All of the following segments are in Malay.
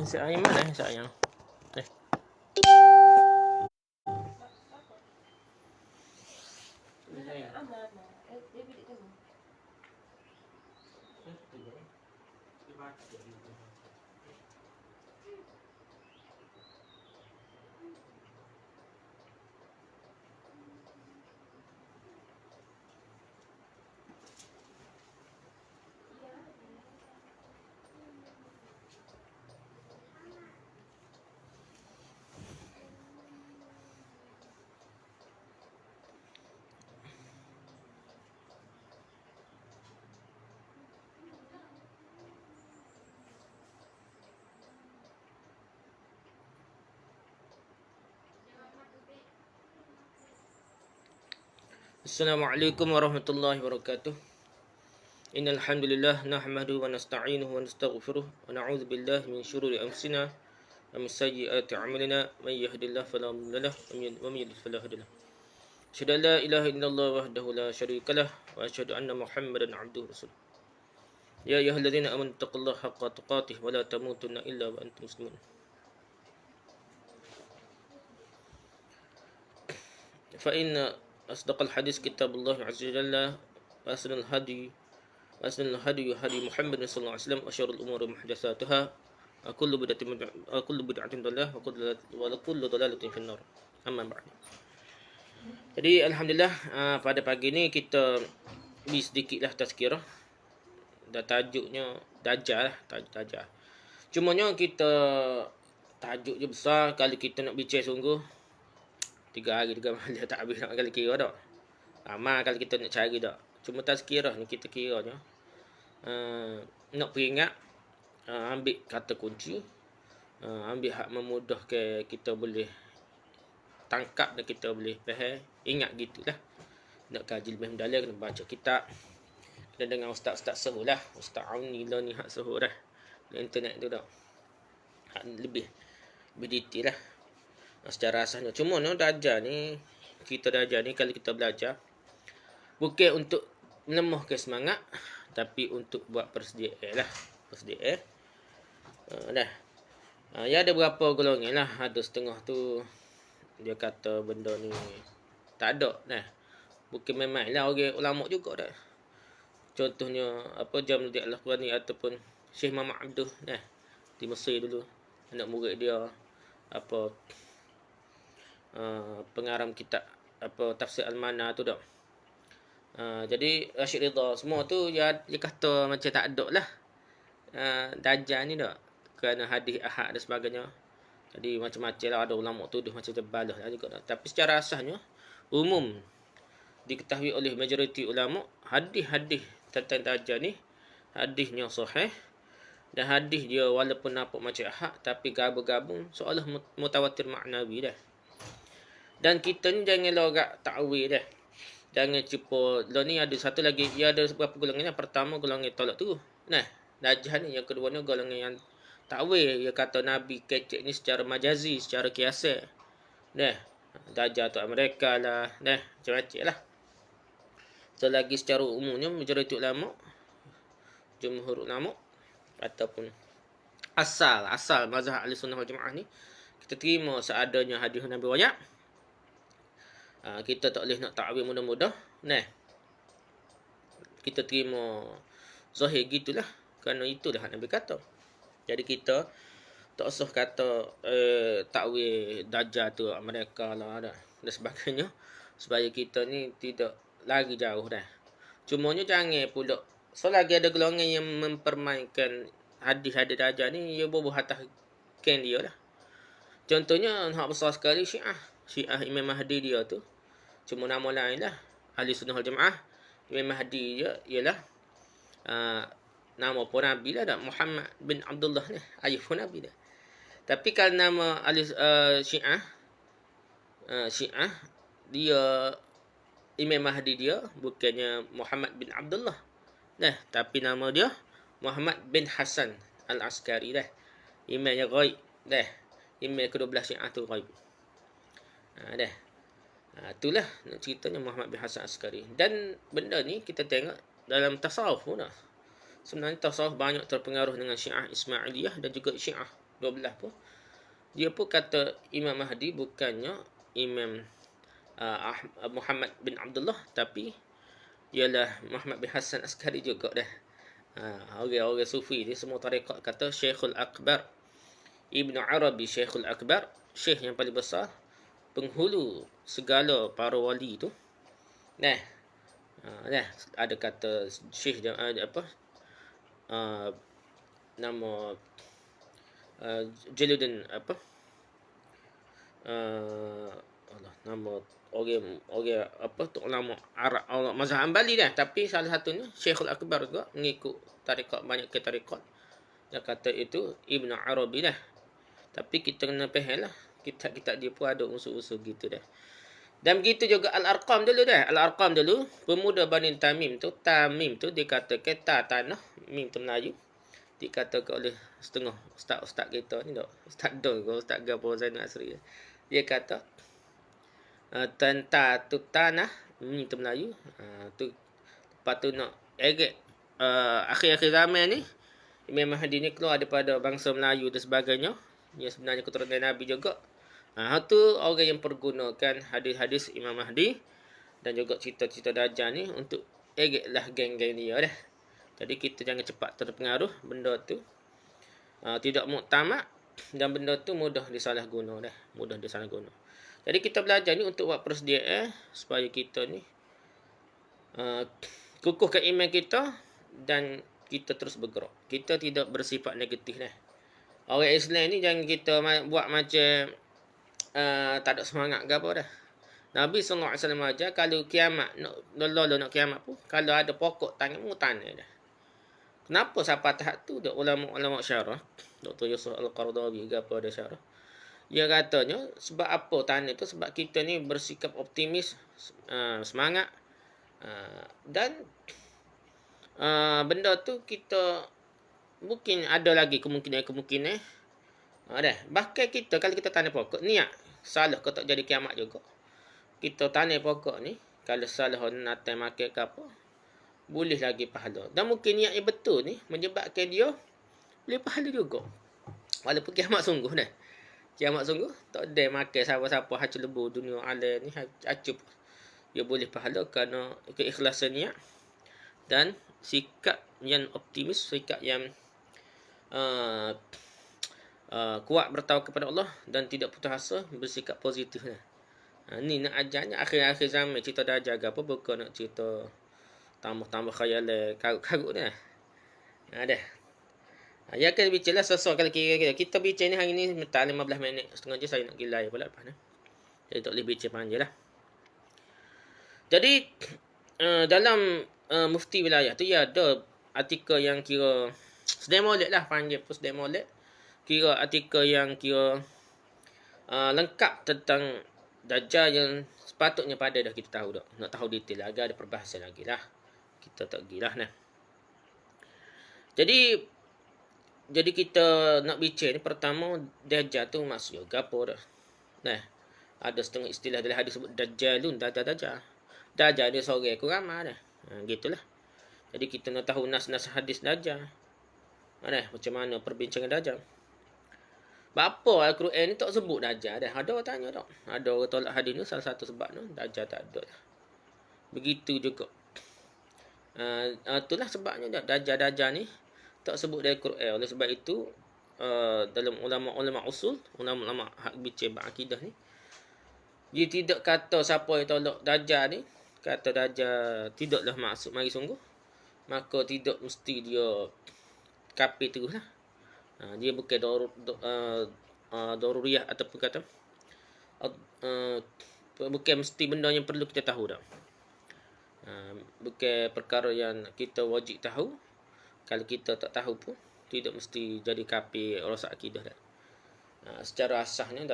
Nasi ayam mana nasi ayam? Eh. Assalamualaikum warahmatullahi wabarakatuh. Innal hamdalillah nahmaduhu wa nasta'inuhu wa nastaghfiruh wa na'udzu billahi min shururi anfusina wa min sayyiati a'malina. May yahdihillahu fala mudilla lahu wa may yudlil fala hadiya lahu. Asyhadu an la ilaha illallah wahdahu la syarika lah wa asyhadu anna Muhammadan 'abduhu wa rasuluh. Ya ayyuhalladzina amanu taqullaha haqqa tuqatih wa la tamutunna illa wa antum muslimun. Fa inna asdaqal hadis kitabullah azza jalla wa asnal hadi hadi Muhammad sallallahu alaihi wasallam wa syarrul umuri muhdatsatuha wa kullu bid'atin dhalalah wa kullu dhalalatin finnar. Amma ba'd. Jadi alhamdulillah pada pagi ni kita beri sedikitlah tazkirah. Dan tajuknya Dajjal lah, tajuk Dajjal. Cumanya kita tajuk je besar, kalau kita nak bincang sungguh 3 hari 3 malam tak habis nak kali kira dak. Lama kalau kita nak cari dak. Cuma tazkirah ni kita kira je. Nak peringat, ambil kata kunci, ambil hak memudahkan kita boleh tangkap dan kita boleh faham. Ingat gitulah. Nak kaji lebih mendalam kena baca kitab. Dan dengan ustaz-ustaz suruh lah. Ustaz Auni lah ni hak suruh dah. Di internet tu dak. Hak lebih detail lah. Secara asasnya. Cuma no, Dajjal ni, kalau kita belajar, bukan untuk melemahkan semangat, tapi untuk buat persediaan lah. Persediaan. Ya ada berapa golongan lah. Ada setengah tu, dia kata benda ni tak ada. Bukan memang lah orang ulama juga dah. Contohnya, Jamaluddin Al-Afghani ataupun Syekh Muhammad Abduh, di Mesir dulu. Anak murid dia, pengarang kitab tafsir Al-Mana tu dak. Jadi Rashid Ridha semua tu dia kata macam tak ada lah. Dajjal ni dak. Kerana hadis ahad dan sebagainya. Jadi macam-macam lah, ada ulama tuduh macam terbalah lah juga dak. Tapi secara asasnya umum diketahui oleh majoriti ulama, hadis-hadis tentang Dajjal ni hadisnya sahih. Dan hadis dia walaupun nampak macam ahad tapi gabung-gabung seolah mutawatir maknawi dah. Dan kita ni jangan lorak takwil dah. Jangan cuba. Lo ni ada satu lagi. Dia ada beberapa golongan. Yang pertama golongan tolak tu. Dajjal ni. Yang kedua ni golongan yang takwil. Dia kata Nabi kecek ni secara majazi. Secara kiasat. Dajjal tu Amerika lah. Macam-macam lah. So lagi secara umumnya. Majoriti ulama. Jumhur ulama. Ataupun asal mazhab ahli sunnah wal jamaah ni. Kita terima seadanya hadis Nabi banyak. Kita tak boleh nak takwil mudah-mudah. Kita terima zahir gitulah. Kerana itulah Nabi kata. Jadi kita tak usah kata takwil Dajjal tu Amerika lah dah. Dan sebagainya. Supaya kita ni tidak lagi jauh dah. Cumanya jangan pula. Selagi ada golongan yang mempermainkan hadis-hadis Dajjal ni. Ia bubuh atas kan dia lah. Contohnya hak besar sekali Syiah Imam Mahdi dia tu. Cuma nama lain lah. Ahli sunnah wal jamaah. Imam Mahdi dia ialah nama pun Nabi lah dah. Muhammad bin Abdullah ni. Ayah pun Nabi dah. Tapi kalau nama ahli Syiah. Dia Imam Mahdi dia. Bukannya Muhammad bin Abdullah. Tapi nama dia Muhammad bin Hasan Al-Askari dah. Imamnya ghaib dah. Imam ke-12 Syiah tu ghaib. Itulah nak ceritanya Muhammad bin Hasan Askari. Dan benda ni kita tengok dalam tasawuf pun dah. Sebenarnya tasawuf banyak terpengaruh dengan Syiah Ismailiyah dan juga Syiah 12 pun. Dia pun kata Imam Mahdi bukannya Imam Muhammad bin Abdullah, tapi ialah Muhammad bin Hassan Askari juga dah. Orang-orang sufi ni semua tarekat kata Syekhul Akbar Ibnu Arabi, Syekhul Akbar, syekh yang paling besar, penghulu segala para wali tu. Nah, ada kata syekh apa? Nama Jalaluddin apa? Allah, nama orang apa tu ulama Arab, mazhab Hambali dah, tapi salah satunya Syekhul Akbar juga mengikut tarekat, banyak ke tarekat. Dia kata itu Ibnu Arabi dah. Tapi kita kena faham lah, kitab-kitab dia pun ada unsur-unsur gitu dah. Dan begitu juga Al-Arqam dulu dah. Al-Arqam dulu, pemuda Bani Tamim tu, Tamim tu dikatakan tanah, mim tu Melayu. Dikatakan oleh setengah ustaz-ustaz kita ni tak. Ustaz Dol ke Ustaz Gabor Zainal Asri. Dia kata tenta tu tanah, mim tu Melayu. Tu lepas tu nak eget akhir-akhir zaman ni Imam Mahdi ni keluar daripada bangsa Melayu dan sebagainya. Yang sebenarnya keturunan Nabi juga. Tu orang yang pergunakan hadis-hadis Imam Mahdi dan juga cerita-cerita Dajjal ni untuk egetlah geng-geng dia dah. Jadi kita jangan cepat terpengaruh benda tu. Tidak muktamad dan benda tu mudah disalah guna dah. Mudah disalah guna. Jadi kita belajar ni untuk buat persediaan supaya kita ni kukuhkan iman kita dan kita terus bergerak. Kita tidak bersifat negatif dah. Orang Islam ni jangan kita buat macam tak ada semangat ke apa dah. Nabi SAW ajar kalau kiamat nak kiamat pun, kalau ada pokok tangan mu tanah dah. Kenapa sampai tahap tu dah ulama-ulama syarah, Dr. Yusuf Al-Qaradawi ke apa ada syarah. Dia katanya sebab apa tanah tu, sebab kita ni bersikap optimis, semangat, dan benda tu kita mungkin ada lagi kemungkinan dah. Bahkan kita kalau kita tanam pokok niat salah kau tak jadi kiamat juga. Kita tanam pokok ni kalau salah natal makan ke apa, boleh lagi pahala. Dan mungkin niat yang betul ni menyebabkan dia boleh pahala juga. Walaupun kiamat sungguh dah. Kiamat sungguh tak ada makan siapa-siapa hacu lebu dunia alam ni hacu. Dia boleh pahala kerana keikhlasan niat dan sikap yang optimis, sikap yang kuat bertawakal kepada Allah dan tidak putus asa, bersikap positif lah. Ni nak ajarnya akhir-akhir zaman cerita Dajjal apa, bukan nak cerita tambah-tambah khayalan karut-karut dah. Dah. Ya akan bincanglah sesuai kalau kira-kira. Kita bincang ni hari ni tak 15 minit, setengah je saya nak gilai pula lepas ni. Jadi tak boleh bincang panjang lah. Jadi dalam mufti wilayah tu ya ada artikel yang kira sedang molek lah, panggil pun sedang molek. Kira artikel yang kira lengkap tentang Dajjal yang sepatutnya pada dah kita tahu dah. Nak tahu detail lagi, ada perbahasan lagi lah. Kita tak gilah nah. Jadi kita nak bincang ni, pertama Dajjal tu maksudnya gapo dah. Nah, ada setengah istilah dalam hadis sebut Dajjalun, Dajjal. Dajjal dia seorang aku ramai dah. Gitulah. Jadi kita nak tahu nas-nas hadis Dajjal. Macam mana perbincangan Dajjal. Bapa Al-Quran ni tak sebut Dajjal dah. Ada orang tanya tak? Ada orang tolak hadis ni, salah satu sebab ni Dajjal tak ada. Begitu juga. Itulah sebabnya Dajjal ni tak sebut dalam Quran. Oleh sebab itu dalam ulama-ulama usul, ulama-ulama hak bincang akidah ni, dia tidak kata siapa yang tolak Dajjal ni, kata Dajjal tidaklah maksud mari sungguh, maka tidak mesti dia kafir terus lah. Dia bukan daruriyah ataupun kata bukan mesti benda yang perlu kita tahu dah. Bukan perkara yang kita wajib tahu. Kalau kita tak tahu pun tidak mesti jadi kafir, rosak akidah dah. Secara asasnya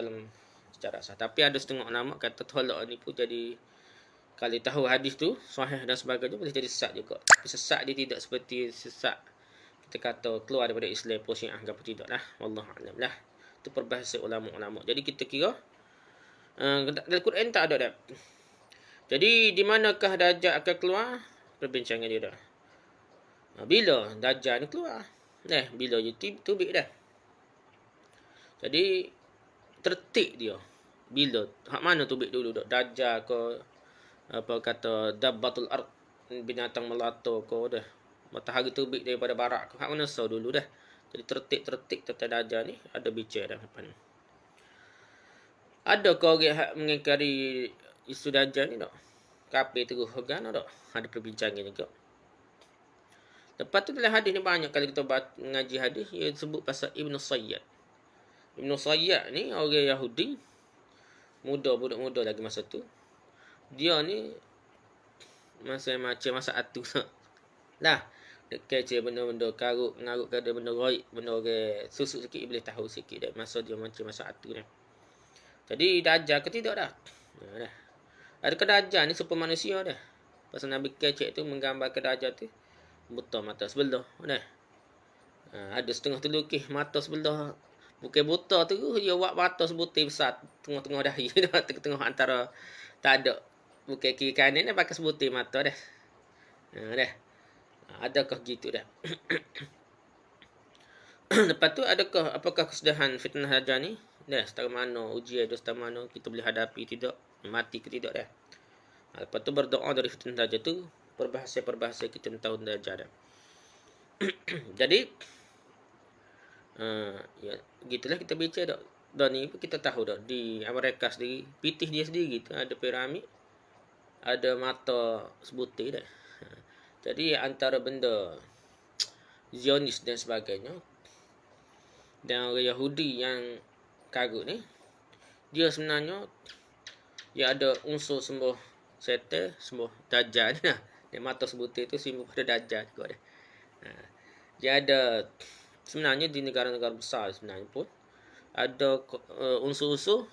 secara asas. Tapi ada setengah ulama kata tolak ni pun jadi, kalau tahu hadis tu sahih dan sebagainya, boleh jadi sesat juga. Tapi sesat dia tidak seperti sesat kita kata keluar daripada Islam pun Syiah ke apa, tidak lah. Wallahu a'lam lah. Itu perbahasan ulama-ulama. Jadi kita kira dalam Quran tak ada dah. Jadi di manakah Dajjal akan keluar? Perbincangan dia dah. Bila Dajjal ni keluar? Bila je tubik dah. Jadi tertik dia. Bila hak mana tubik dulu dak? Dajjal ke apa kata dabbatul ard, binatang melata ke dah. Matahari terbit daripada barat ke. Hak mana so dulu dah. Jadi tertik tentang Dajjal ni ada bicara dah depan. Ada kau orang hak mengingkari isu Dajjal ni tak? Kafir terus hogan tak? Ada perbincangan juga. Lepas tu dalam hadis ni banyak kali kita mengaji hadis, ia sebut pasal Ibnu Sayyad. Ibnu Sayyad ni orang Yahudi, budak muda lagi masa tu. Dia ni macam masa atu lah. Dia kecil benda-benda ngarut ke benda gaib, benda orang susuk sikit boleh tahu sikit dah masa dia macam masa atu ni. Jadi Dajjal ke tidak dah? Dah. Adakah Dajjal ni super manusia dah? Pasal Nabi kecil tu menggambarkan Dajjal tu buta mata sebelah dah. Ada setengah terlukis mata sebelah. Bukan buta tu dia buat mata sebutir besar tengah-tengah dahi dah, tengah antara tak ada. Bukan kiri kanan dia pakai sebutir mata dah. Dah. Adakah gitu dah? Lepas tu apakah kesudahan fitnah Dajjal ni? Dah, setara mana ujian dia, setara mana kita boleh hadapi tidak, mati ke tidak dah. Lepas tu berdoa dari fitnah Dajjal tu, perbahasa kita tentang Dajjal dah. Jadi ya gitulah kita bicara dak. Dan ni kita tahu dak di Amerika sendiri, pitih dia sendiri tu ada piramid, ada mata sebutir dah. Jadi antara benda Zionis dan sebagainya dan orang Yahudi yang karut ni, dia sebenarnya dia ada unsur sembah setan, sembah Dajjal ni lah. Dia mata sebutir tu simbol pada Dajjal juga dah. Dia ada sebenarnya di negara-negara besar sebenarnya pun ada unsur-unsur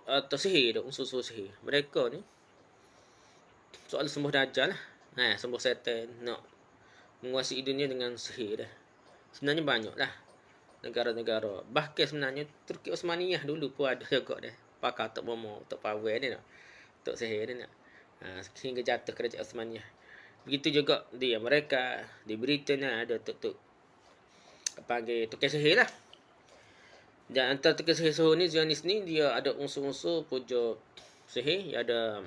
atau sihir dah, unsur sihir. Mereka ni soal sembah Dajjal lah. Sembah setan, nak menguasai dunia dengan sihir dah. Sebenarnya banyak lah negara-negara. Bahkan sebenarnya Turki Osmaniyah dulu pun ada juga dah. Pakar Tok Bomo, Tok Pawai ni nak. Tok sihir ni nak. Sehingga jatuh kerajaan Osmaniyah. Begitu juga di Amerika, di Britain ada tok panggil tukar sihir lah. Dan antara tukar sihir ni, Zionis ni, dia ada unsur-unsur puja sihir. Ada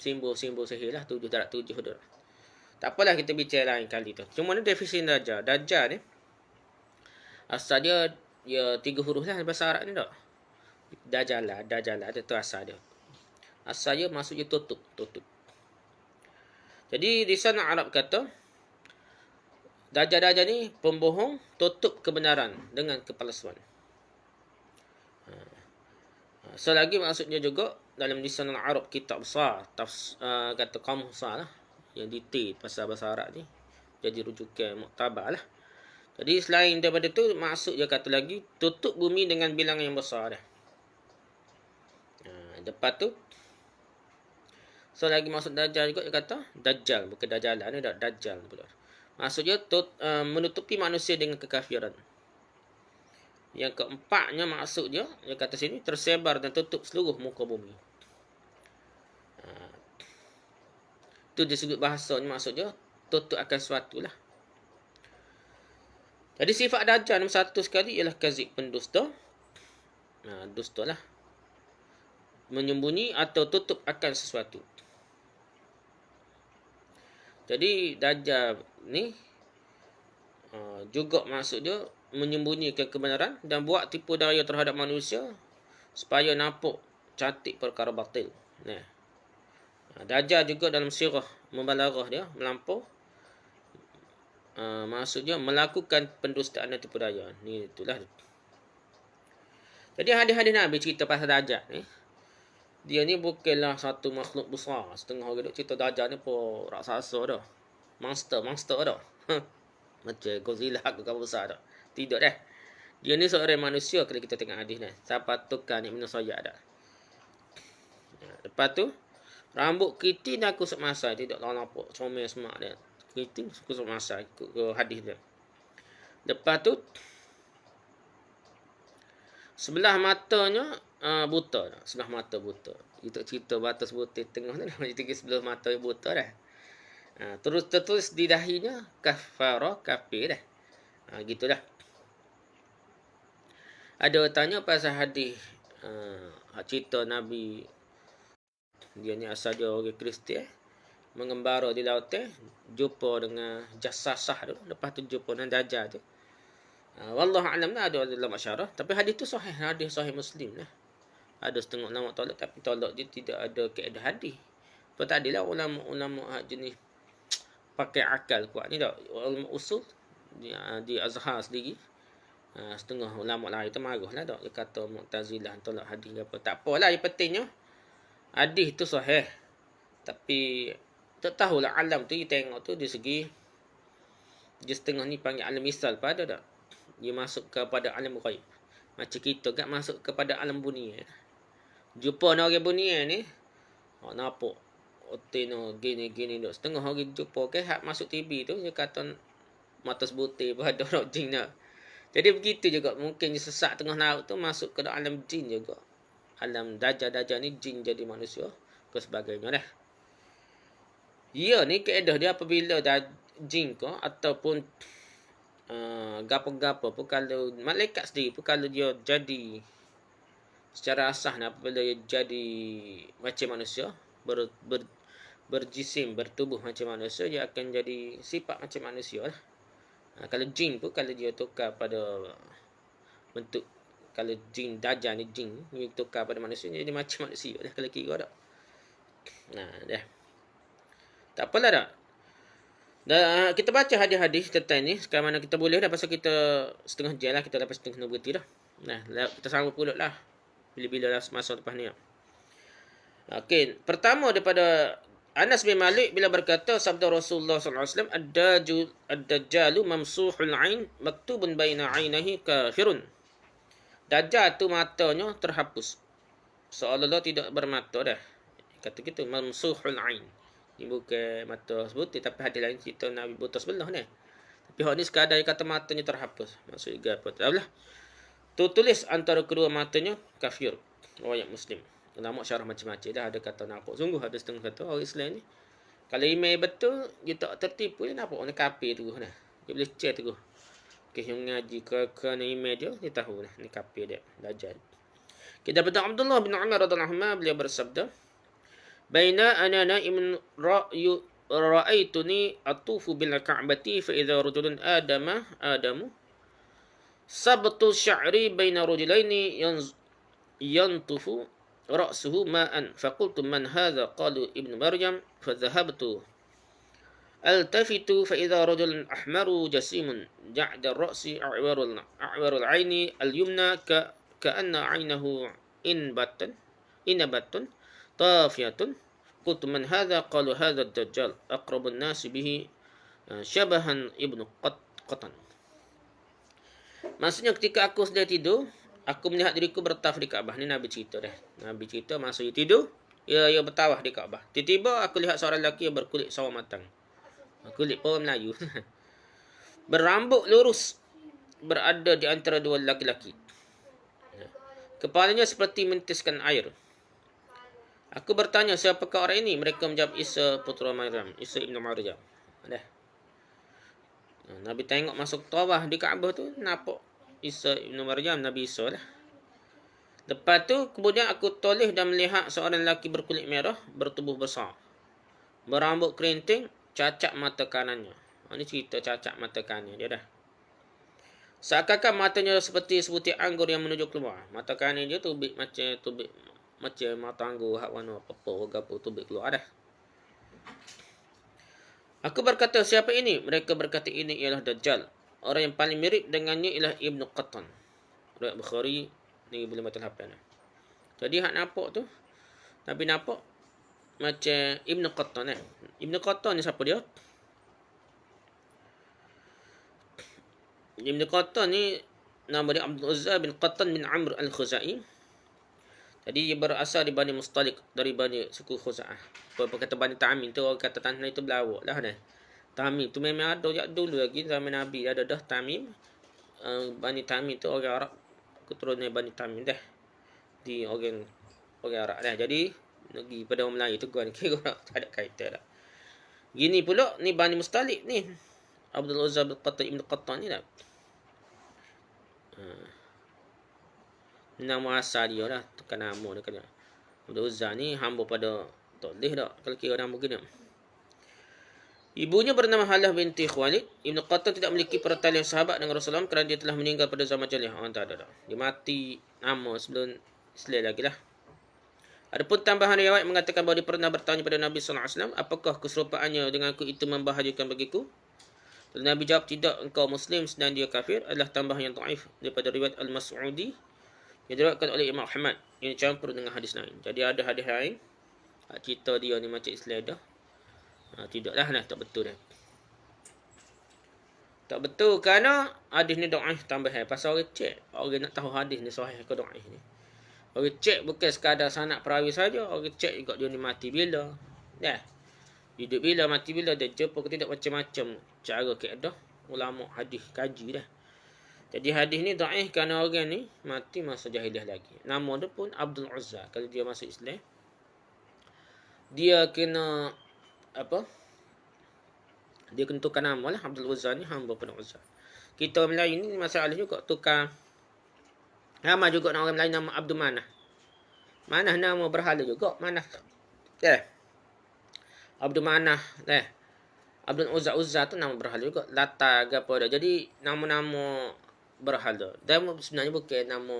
simbol-simbol sihir lah. 7 darab 7 tu. Tak apalah kita bicara lain kali tu. Cuma ni definisi Dajjal. Dajjal ni asal dia 3 huruf lah bahasa Arab ni tak. Dajjal ada tu asal dia. Asal dia maksudnya tutup. Jadi di sana Arab kata Dajjal ni pembohong, tutup kebenaran dengan kepalsuan. Selagi maksudnya juga dalam lisan Arab kitab besar, kata kamus besar lah, yang detail pasal bahasa Arab ni, jadi rujukan muktabar lah. Jadi selain daripada tu, maksud dia kata lagi, tutup bumi dengan bilangan yang besar dah. Lepas tu, lagi maksud Dajjal juga dia kata, Dajjal, bukan Dajjalan ni, Dajjal pula. Maksudnya menutupi manusia dengan kekafiran. Yang keempatnya maksudnya, dia kata sini, tersebar dan tutup seluruh muka bumi. Itu disebut bahasanya, maksudnya tutup akan sesuatu lah. Jadi sifat Dajjal nombor 1 sekali ialah kazib, pendusta. Dusta lah. Menyembunyi atau tutup akan sesuatu. Jadi Dajjal ni juga maksud dia menyembunyikan kebenaran dan buat tipu daya terhadap manusia supaya nampak cantik perkara batil. Dajjal juga dalam sirah mubalaghah dia melampau, maksudnya melakukan pendustaan dan tipu daya. Ni itulah. Jadi hadis-hadis Nabi cerita pasal Dajjal ni, dia ni bukanlah satu makhluk besar. Setengah orang duk cerita Dajjal ni pun raksasa dah. Monster dah. Macam Godzilla ke kapal besar dah. Tidak dah. Dia ni seorang manusia kalau kita tengok hadis ni. Siapa tukar ni Ibnu Sayyad dah. Lepas tu, rambut keriting dan kusut masai. Tidak tahu nampak comel semak dia. Keriting kusut masai. Ikut hadis dia. Lepas tu, sebelah matanya buta dah. Sebelah mata buta. Kita cerita batas buta tengah tu dah. Kita sebelah mata buta dah. Tertulis di dahinya kafara, kafir dah. Gitulah. Ada orang tanya pasal hadis cerita Nabi, dia ni asal dia orang Kristian, mengembara di laut jumpa dengan jasasah tu, lepas tu jumpa dengan dajjal tu. Wallahu alam lah, ada dalam masyarah, tapi hadis tu sahih, hadis sahih Muslim lah. Ada setengah ulama tolak, tapi tolak dia tidak ada kaedah hadis. Sebab tak adalah ulama-ulama jenis pakai akal kuat ni tak. Ulama usul di Azhar sendiri, setengah ulama lain tu marah lah tak. Dia kata Mu'tazilah tolak hadis apa. Tak apalah, yang pentingnya hadis tu sahih. Tapi tak tahulah alam tu, dia tengok tu di segi dia setengah ni panggil alam misal pada tak. Dia masuk kepada alam ghaib. Macam kita kan masuk kepada alam dunia. Jumpa orang dunia ni, nampak oteno gini-gini dok. Setengah orang jumpa ke hak masuk TV tu dia kata mata sebutir pada orang jin dah. Jadi begitu juga mungkin sesat tengah laut tu masuk ke dalam alam jin juga. Alam dajjal ni jin jadi manusia ke sebagainya dah. Ya ni kaedah dia apabila jin ko ataupun gapo-gapo pun, kalau malaikat sendiri pun kalau dia jadi secara asah apabila dia jadi macam manusia, berjisim, bertubuh macam manusia, dia akan jadi sifat macam manusia lah. Kalau jin pun kalau dia tukar pada bentuk, kalau jin dajjal ni jin dia tukar pada manusia, dia jadi macam manusia lah kalau kira tak. Dah. Tak apalah tak. Dah, kita baca hadis-hadis tentang ni. Sekarang mana kita boleh dah, pasal kita setengah jam lah, kita lepas setengah kena berhenti dah. Kita sambung pula lah bila-bila lah masa lepas ni. Okey, pertama daripada Anas bin Malik bila berkata sabda Rasulullah SAW, ad-dajjalu mamsuhul ain maktubun baina ainihi kafirun. Dajjal tu matanya terhapus, seolah-olah tidak bermata dah. Kata gitu, mamsuhul ain. Ini bukan mata sebutir, tapi hadis lain cerita Nabi buta sebelah ni. Tapi hak ni sekadar dia kata matanya terhapus. Maksudnya apa? Tak lah. Tulis antara kedua matanya kafir. Riwayat Muslim. Ulama syarah macam-macam dah, ada kata nampak sungguh, ada setengah kata orang Islam ni kalau email betul dia tak tertipu, dia nampak orang kafir tu dah. Dia boleh check tu. Okey, yang ngaji ke email dia tahu dah ni kafir dia, dajjal. Kita dapat Abdullah bin Umar radhiyallahu anhu, beliau bersabda, Baina ana na'imun ra'aituni atufu bil ka'bati fa idza rajulun adamu sabtu sya'ri baina rajulaini yantufu ra'suhu ma'an faqultu man hadha qalu ibnu maryam fadhahabtu altafitu fa idza rajulun ahmaru jasimun ja'da ar-ra'si a'waru al-'aini al-yumna ka'anna 'aynahu inabatun tafiyatun. Qultu man hadha? Qalu hadha ad-dajjal aqrabun nasi bihi syabahan ibnu Qatan. Maksudnya ketika aku sedang tidur, aku melihat diriku bertawaf di Kaabah. Ni Nabi cerita dah. Nabi cerita masa dia tidur, ia bertawaf di Kaabah. Tiba-tiba aku lihat seorang lelaki yang berkulit sawo matang. Kulit orang Melayu. Berambut lurus, berada di antara dua lelaki-lelaki. Kepalanya seperti mentiskan air. Aku bertanya, siapakah orang ini? Mereka menjawab, Isa putra Maryam, Isa ibnu Maryam. Nabi tengok masuk tawaf di Kaabah tu, nampak Isa ibnu Maryam, Nabi Isa lah. Lepas tu, kemudian aku toleh dan melihat seorang lelaki berkulit merah, bertubuh besar, berambut kerinting, cacat mata kanannya. Ini cerita cacat mata kanannya dia dah. Seakan-akan matanya seperti sebutir anggur yang menuju keluar. Mata kanan dia tubik macam mata anggur hak warna purple gapo tubik keluar dah. Aku berkata, siapa ini? Mereka berkata, ini ialah Dajjal. Orang yang paling mirip dengannya ialah Ibnu Qatan. Riwayat Bukhari ni boleh mata hafal. Jadi hak nampak tu, Nabi nampak macam Ibnu Qatan . Ibnu Qatan ni siapa dia? Ibnu Qatan ni nama dia Abdul Uzza bin Qatan bin Amr al-Khuzai. Jadi dia berasal di Bani Mustalik, dari Bani suku Khuza'ah. Apa kata Bani Tamim tu, orang kata tanah itu belawak lah dah. Tamim tu memang ada sejak dulu lagi zaman Nabi ada dah Tamim. Bani Tamim tu orang Arab, keturunan Bani Tamim dah. Di orang Arab dah. Jadi negeri pada orang Melayu tu kan kira tak ada kaitan dah. Gini pula ni Bani Mustalik ni. Abdul Uzza bin Qatan Ibn Qatan ni dah. Nama asal dia lah. Tukar nama dia kena. Abdul Uzza ni hamba pada tak boleh tak kalau kira nama gini. Ibunya bernama Halah binti Khuwailid. Ibn Qattan tidak memiliki pertalian sahabat dengan Rasulullah kerana dia telah meninggal pada zaman jahiliyah. Tak ada. Dia mati nama sebelum Islam lagi lah. Adapun tambahan riwayat mengatakan bahawa dia pernah bertanya pada Nabi SAW, apakah keserupaannya dengan aku itu membahagiakan bagiku? Dan Nabi jawab, tidak, engkau Muslim sedang dia kafir, adalah tambahan yang dhaif daripada riwayat Al-Mas'udi yang diriwayatkan oleh Imam Ahmad yang dicampur dengan hadis lain. Jadi ada hadis lain cerita dia ni macam Islam dah. Tidaklah tak betul dah. Tak betul kerana hadis ni dhaif tambah pasal orang cek, orang nak tahu hadis ni sahih ke dhaif ni. Orang cek bukan sekadar sanad perawi saja, orang cek juga dia ni mati bila. Hidup bila, mati bila, dia jumpa ke tidak, macam-macam cara kaedah ulama hadis kaji dah. Jadi hadis ni dhaif kerana orang ni mati masa jahiliah lagi. Nama dia pun Abdul Uzza. Kalau dia masuk Islam, dia kena dia kena tukar nama lah. Abdul Uzza ni hamba pada Uzza. Kita orang Melayu ni masalah juga tukar nama juga orang Melayu nama Abdul Manah. Manah nama berhala juga. Manah Abdul Manah Abdul Uzza tu nama berhala juga. Lata ke apa dah. Jadi nama-nama berhala. Dan sebenarnya bukan nama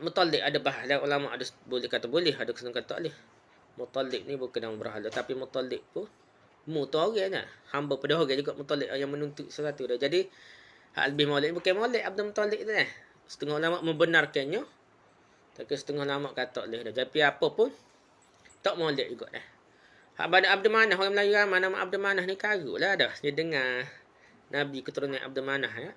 Mutalik. Ada bahagian ulama ada boleh kata boleh, ada kesenang kata boleh. Mutalik ni bukan nama berhala, tapi Mutalik pun tu orang lah. Hamba pada orang juga Mutalik yang menuntut sesuatu dah. Jadi hak lebih molek bukan molek Abdul Mutalik tu lah. Setengah ulama membenarkannya, tapi setengah ulama kata boleh dah. Tapi apa pun tak molek juga dah. Hak pada Abdul Manah, orang Melayu ramai nama Abdul Manah ni karut lah dah. Dia dengar Nabi keturunan Abdul Manah ya.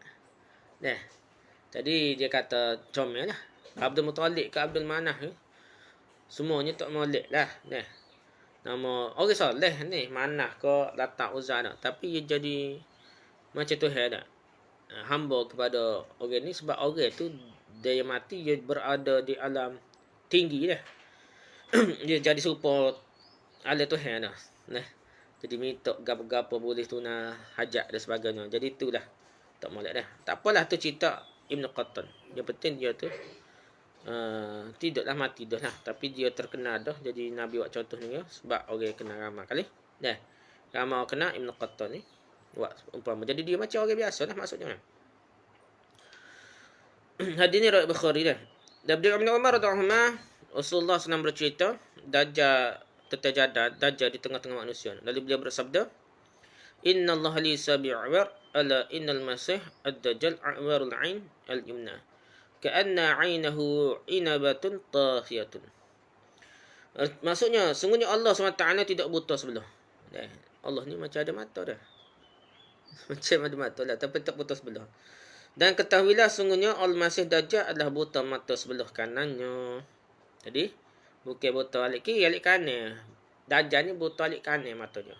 Jadi dia kata comel lah. Abdul Muttalib ke Abdul Manah ni semuanya tak molek lah. Nama orang soleh ni, Manah ke Lata Uzza dah. Tapi dia jadi macam Tuhan dah. Hamba kepada orang ni sebab orang tu dia mati, dia berada di alam tinggi dah. Dia jadi serupa alam Tuhan dah. Jadi minta gapo-gapo boleh tunai hajat dan sebagainya. Jadi itulah tak molek dah. Tak apalah tu cerita Ibn Qattan. Yang penting dia tu tidaklah mati dah lah. Tapi dia terkenal dah. Jadi Nabi buat contoh ni ya. Sebab orang kena ramai kali. Ramai kena Ibn Qattan ni buat umpama. Jadi dia macam orang biasa lah maksudnya. Hadis ni riwayat Bukhari dah. Dari Ibn Umar radhiyallahu anhu, Rasulullah SAW bercerita Dajjal Dajjal di tengah-tengah manusia. Lalu beliau bersabda, Inna Allah laysa bi'awar, ala innal masih ad-dajjal a'warul 'ain al-yumna. Ka'anna 'ainahu inabatun tahiyatun. Maksudnya, sungguhnya Allah SWT tidak buta sebelah. Allah ni macam ada mata dah. Macam ada mata lah, tapi tak buta sebelah. Dan ketahuilah sungguhnya Al-Masih Dajjal adalah buta mata sebelah kanannya. Jadi, bukan buta alik kiri, alik kanan. Dajjal ni buta alik kanan matanya.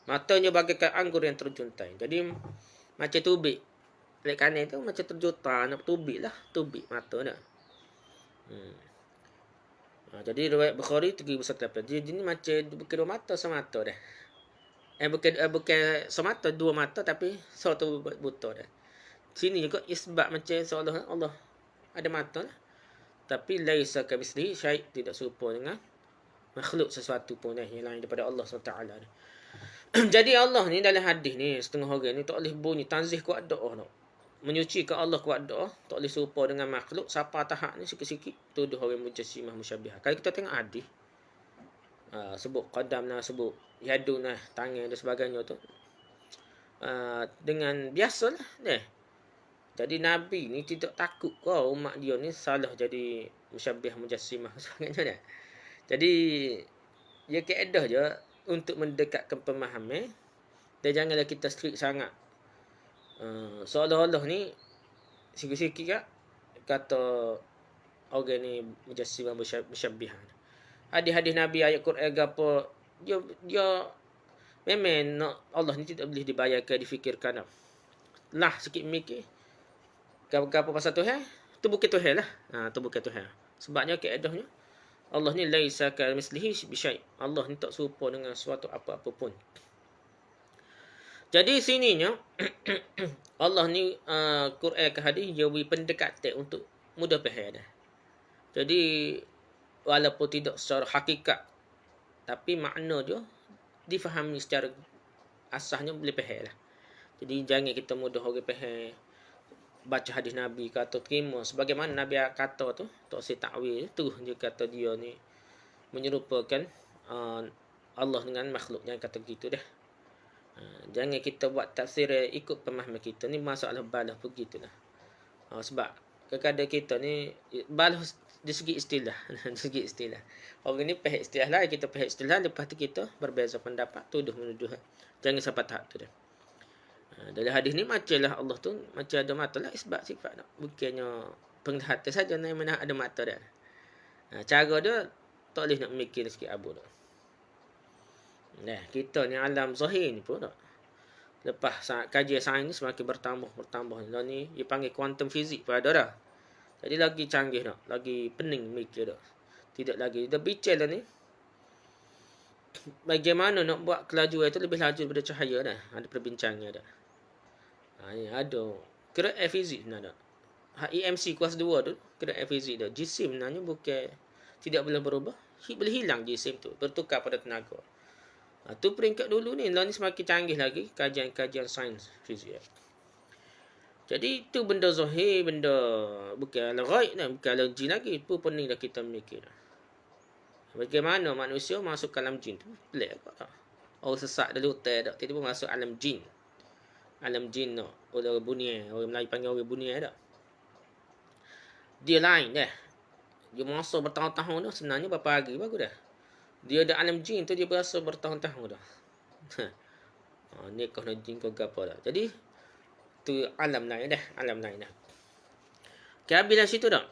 Matanya bagaikan anggur yang terjuntai. Jadi, macam tubik. Alik kanan tu macam terjuntai. Nak tubik lah. Tubik mata dah. Jadi, riwayat Bukhari 318. Jadi, ni macam bukan dua mata, semata dah. Bukan semata, dua mata, tapi satu buta dah. Sini juga isbat macam seolah Allah ada mata lah. Tapi laisa kamitslihi syai', tidak serupa dengan makhluk sesuatu pun yang lain daripada Allah SWT. Jadi Allah ni dalam hadis ni setengah orang ni tak boleh bunyi tanzih kuat doa tak. Menyucikan Allah kuat doa, tak boleh serupa dengan makhluk. Siapa tahap ni sikit-sikit tuduh orang mujassimah musyabbihah. Kalau kita tengok hadis sebut qadam lah, sebut yadun lah, tangan dan sebagainya tu dengan biasalah Jadi Nabi ni tidak takut kau umat dia ni salah jadi musyabbih mujassimah sebagainya dah. Jadi dia kaedah je untuk mendekatkan pemahaman dan janganlah kita strict sangat. Seolah-olah ni sikit-sikit kata orang ni mujassimah musyabbih. Hadis-hadis Nabi, ayat Quran apa dia memang Allah ni tidak boleh dibayangkan, difikirkan lah sikit mikir. Apa pasal Tuhan? Itu bukan Tuhan lah. Itu bukan Tuhan. Sebabnya kaedahnya Allah ni laisa kamitslihi syai'. Allah ni tak serupa dengan suatu apa-apa pun. Jadi sininya Allah ni Quran ke hadis dia beri pendekatan untuk mudah faham dah. Jadi walaupun tidak secara hakikat, tapi makna dia difahami secara asahnya boleh faham lah. Jadi jangan kita mudah orang faham baca hadis Nabi kata terima sebagaimana Nabi kata tu, tak saya takwil tu dia kata dia ni menyerupakan Allah dengan makhluk, jangan kata gitu dah. Jangan kita buat tafsir ikut pemahaman kita, ni masalah balah begitulah. Sebab kadang-kadang kita ni balah dari segi istilah. Dari segi istilah. Orang ni faham istilah lah, kita faham istilah, lepas tu kita berbeza pendapat, tuduh menuduh. Jangan sampai tahap tu dah. Dalam hadis ni macam lah Allah tu macam ada mata lah, isbat sifat dah. Bukannya penglihatan saja, mana ada mata dah. Cara dia tak boleh nak mikir sikit abu dah. Nah, kita ni alam zahir ni pun tak. Lepas kajian sains ni semakin bertambah. Dan ni dia panggil quantum physics pun ada dah. Jadi lagi canggih dah, lagi pening mikir dah. Tidak lagi dia bicara ni bagaimana nak buat kelajuan itu lebih laju daripada cahaya dah. Ada perbincangannya dah. Ni ada kira fizik sebenarnya. EMC kuasa 2 tu kira fizik dah. Jisim sebenarnya bukan tidak boleh berubah. Boleh hilang jisim tu, bertukar pada tenaga. Tu peringkat dulu ni. Lah ni semakin canggih lagi kajian-kajian sains fizik. Jadi itu benda zahir, benda bukan alam ghaib dah, bukan alam jin lagi. Itu pening dah kita mikir. Bagaimana manusia masuk ke alam jin tu? Pelik tak? Orang sesak dari hotel tak? Tiba-tiba masuk alam jin. Alam jin tak? Orang bunia. Orang Melayu panggil orang bunia tak? Dia lain dah. Dia masa bertahun-tahun dah. Sebenarnya berapa hari bagus dah. Dia ada alam jin tu, dia berasa bertahun-tahun dah. Ni kau nak jin kau apa dah. Jadi tu alam lain dah. Alam lain dah. Kehabilan situ dah.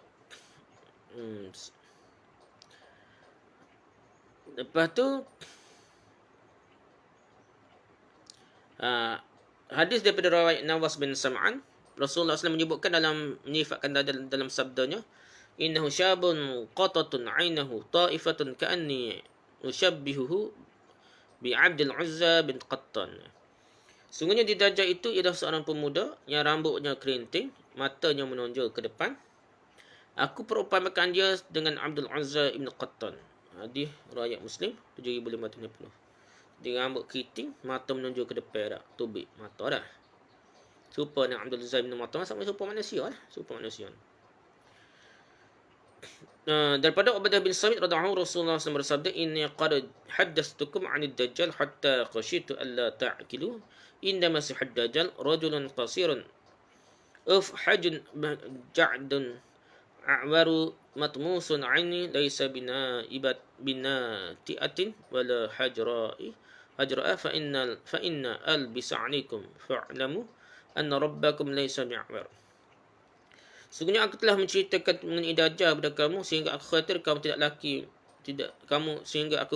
Lepas tu hadis daripada riwayat Nawas bin Sam'an, Rasulullah SAW menyebutkan menyifatkan dalam sabdanya, innahu syabun qatatun 'ainahu ta'ifatun ka'anni ushabbihuhu bi 'Abdul Uzza bin Qattan. Sungguhnya di Dajjal itu ialah seorang pemuda yang rambutnya kerinting, matanya menonjol ke depan. Aku perumpamakan dia dengan Abdul Uzza bin Qattan. Hadis riwayat Muslim 7550. Dia rambut keriting, mata menonjol ke depan dah. Tubik mata dah. Serupa dengan Abdul Uzza bin Qattan, sama serupa manusia lah. Serupa manusia. Daripada Ubadah bin Samit radhiyallahu anhu, Rasulullah SAW bersabda, inni qad haddathtukum 'anid dajjal hatta khashitu alla ta'qilu. Inna masih ad-dajjal rajulun qasirun hajun ja'dun a'waru matmusun 'aini laysa binati'atin wala hajra'a fa inna albisa 'alaikum fa'lamu anna rabbakum laysa bi'awar. Sesungguhnya aku telah menceritakan mengenai Dajjal kepada kamu sehingga aku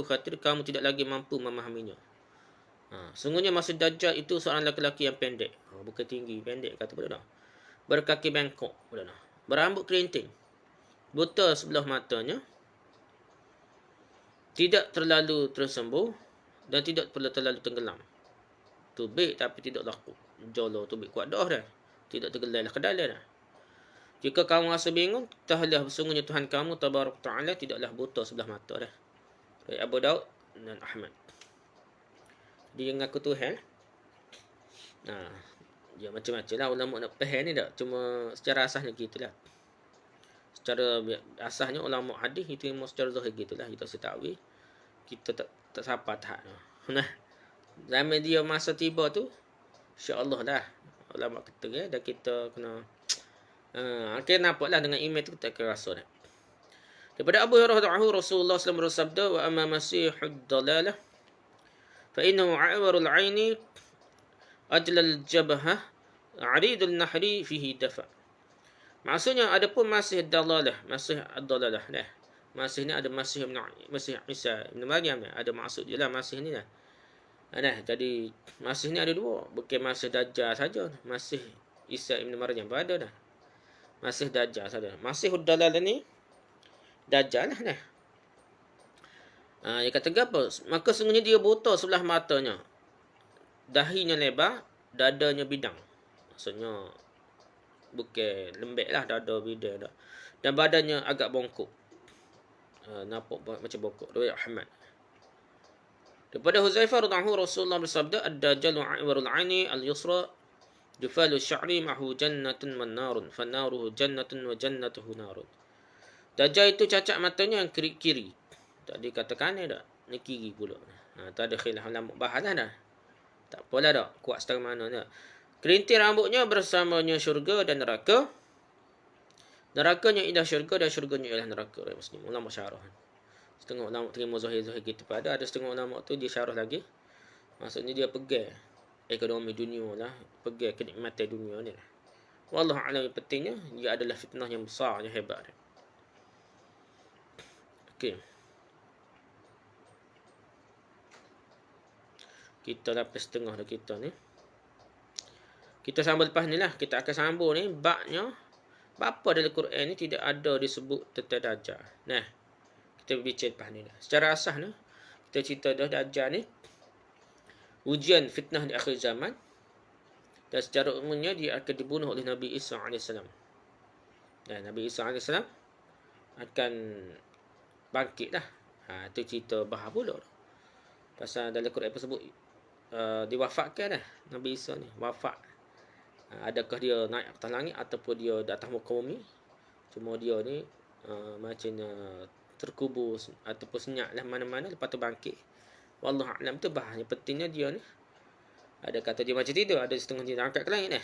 khawatir kamu tidak lagi mampu memahaminya. Sesungguhnya maksud Dajjal itu seorang lelaki yang pendek, bukan tinggi, pendek kata pada dah. Berkaki bengkok pada dah. Berambut kerinting. Buta sebelah matanya. Tidak terlalu tersembur dan tidak pula terlalu tenggelam. Tubik tapi tidak laku. Jolo tubik kuat dah dah. Tidak tergelar ke dalam dah. Jika kamu rasa bingung, ketahuilah sesungguhnya Tuhan kamu Tabarak Ta'ala tidaklah buta sebelah mata dah. Dari Abu Daud dan Ahmad. Dia mengaku Tuhan. Dia macam-macam lah ulama nak faham ni tak. Cuma secara asasnya gitulah. Secara asasnya ulama hadis itu memang secara zahir gitulah. Kita setahui. Kita tak sapa tahap. Nah, zaman dia masa tiba tu, insya-Allah lah ulama kata ya, dah kita kena akhirnya nampaklah dengan email tu kita akan rasa dah. Daripada Abu Hurairah radhiyallahu Rasulullah SAW bersabda, wa amma masihud dalalah fa innahu a'warul 'aini ajlal jabhah 'aridul nahri fihi dafa. Maksudnya adapun masih dalalah, masih ad-dalalah dah. Masih ni ada masih Isa Ibn Maryam, ada maksud je lah masih ni lah. Jadi masih ni ada dua, bukan masih Dajjal saja, masih Isa Ibn Maryam pun ada dah. Masih Dajjal saja. Masih Dajjal ni Dajjal lah. Dia kata apa? Maka sungguhnya dia buta sebelah matanya. Dahinya lebar, dadanya bidang. Maksudnya bukan lembek lah, dada bidang dah. Dan badannya agak bongkok. Nampak macam bongkok. Riwayat Ahmad. Daripada Huzaifah radhiyallahu anhu, Rasulullah bersabda, "Ad-dajjalu 'iwarul 'aini al-yusra jufalu sya'ri ma'hu jannatun wan narun, fannaruhu jannatun wa jannatuhu narun." Dajjal itu cacat matanya yang kiri-kiri. Tadi kata kanan tak? Ni kiri pula. Tak ada khilaf ulama bahas dah. Tak apalah dah. Kuat setengah mana dah. Kerintir rambutnya bersamanya syurga dan neraka. Nerakanya ialah syurga dan syurganya ialah neraka. Muslim. Ulama syarah. Setengah ulama terima zahir-zahir kita pada. Ada setengah ulama tu dia syarah lagi. Maksudnya dia pegang ekonomi dunia lah. Pegang kenikmatan dunia ni. Wallahu a'lam, pentingnya dia adalah fitnah yang besar, yang hebat. Okey. Kita dah setengah dah kita ni. Kita sambung lepas ni lah. Kita akan sambung ni. Baknya. Apa dalam Quran ni tidak ada disebut tentang Dajjal. Nah. Kita berbicara lepas ni dah. Secara asas ni. Kita cerita dah Dajjal ni. Ujian fitnah di akhir zaman. Dan secara umumnya dia akan dibunuh oleh Nabi Isa AS. Dan Nabi Isa AS akan bangkit lah. Itu cerita bahar pula. Pasal dalam Quran tersebut diwafatkan dah Nabi Isa ni. Wafat. Adakah dia naik atas langit ataupun dia di atas muka bumi. Cuma dia ni macam terkubur ataupun senyap lah mana-mana lepas tu bangkit. Wallahu a'lam, tu bahasnya. Pentingnya dia ni. Ada kata dia macam tidur, ada setengah dia angkat ke langit ni.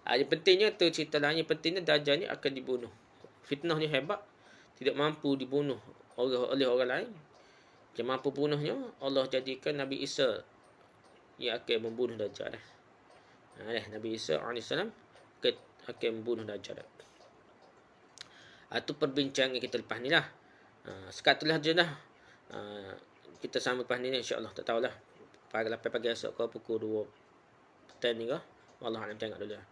Yang pentingnya tu cerita lain. Yang pentingnya Dajjal ni akan dibunuh. Fitnah ni hebat. Tidak mampu dibunuh oleh orang lain. Yang mampu bunuhnya, Allah jadikan Nabi Isa yang akan membunuh Dajjal. Nabi Isa AS akan membunuh Dajjal. Itu perbincangan kita lepas ni lah. Sekatulah je dah. Kita sama lepas ni insyaAllah. Tak tahulah. Pagi esok ke pukul 2 petang ni ke. Wallahualam, tengok dulu lah.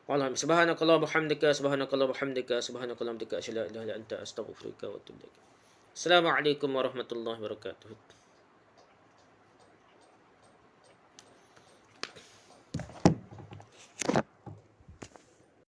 Wallahualam. Subhanakallah bihamdika. Subhanakallah bihamdika. Subhanakallah bihamdika. Asyhadu an la ilaha illa anta astaghfiruka wa atubu ilaik. Assalamualaikum warahmatullahi wabarakatuh.